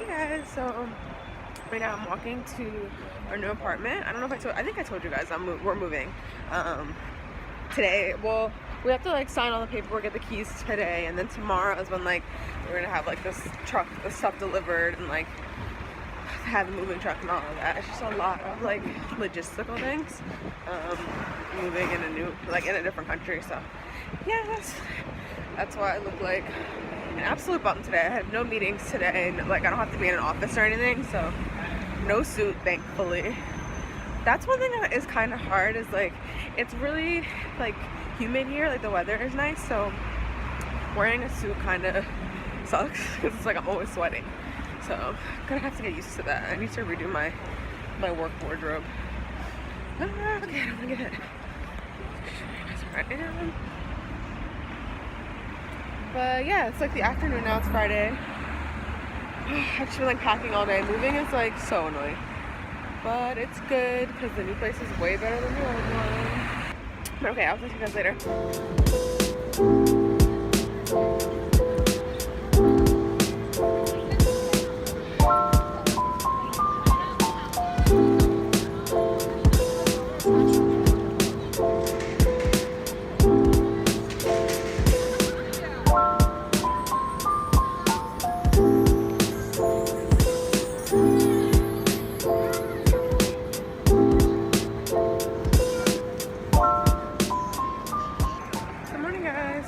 Hey guys, so right now I'm walking to our new apartment. I don't know if I think I told you guys we're moving today. Well, we have to like sign all the paperwork, get the keys today, and then tomorrow is when like we're gonna have like the stuff delivered and like have the moving truck and all of that. It's just a lot of like logistical things. Moving in in a different country. So yeah, that's why I look like an absolute bum today. I have no meetings today. Like I don't have to be in an office or anything. So no suit, thankfully. That's one thing that is kind of hard. Is like it's really like humid here. Like the weather is nice, so wearing a suit kind of sucks because it's like I'm always sweating. So I'm gonna have to get used to that. I need to redo my work wardrobe. Okay, I don't wanna get it. But yeah, it's like the afternoon now. It's Friday. I've just been like packing all day. Moving is like so annoying, but it's good because the new place is way better than the old one. But okay, I'll talk to you guys later.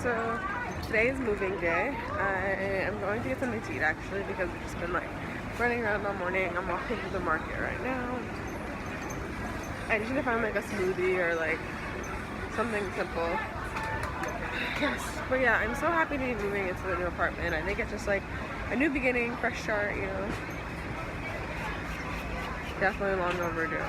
So today is moving day. I am going to get something to eat actually because we've just been like running around all morning. I'm walking to the market right now. I just need to find like a smoothie or like something simple. Yes, but yeah, I'm so happy to be moving into the new apartment. I think it's just like a new beginning, fresh start, you know. Definitely long overdue.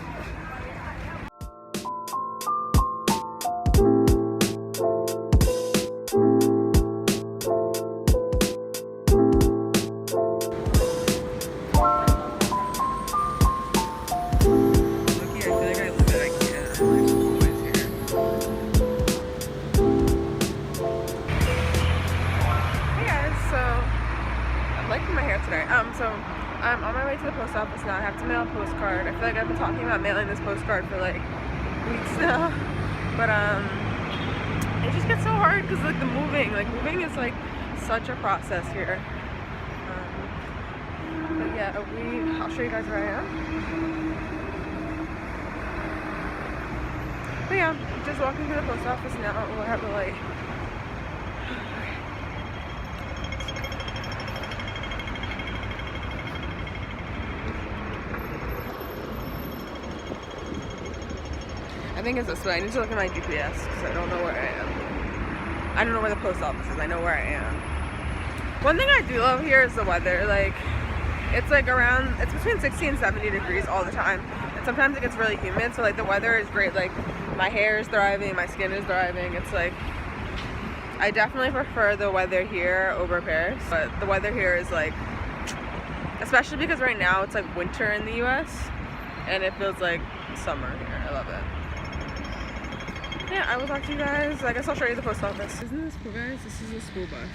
So I'm on my way to the post office now. I have to mail a postcard. I feel like I've been talking about mailing this postcard for like weeks now, but it just gets so hard because like moving is like such a process here. But yeah, I'll show you guys where I am. But yeah, I'm just walking to the post office now. We'll have to like. I think it's this way. I need to look at my GPS because I don't know where I am. I don't know where the post office is. I know where I am. One thing I do love here is the weather. Like, it's like it's between 60 and 70 degrees all the time. And sometimes it gets really humid. So like the weather is great. Like my hair is thriving, my skin is thriving. It's like, I definitely prefer the weather here over Paris. But the weather here is like, especially because right now it's like winter in the US. And it feels like summer here. I love it. Yeah, I will talk to you guys. I guess I'll show you the post office. Isn't this cool, guys? This is a school bus.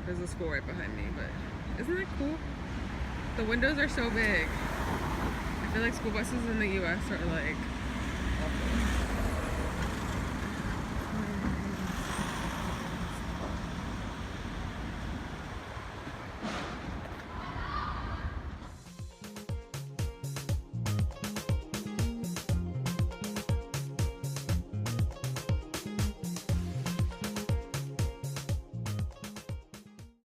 There's a school right behind me, but isn't that cool? The windows are so big. I feel like school buses in the US are like awful.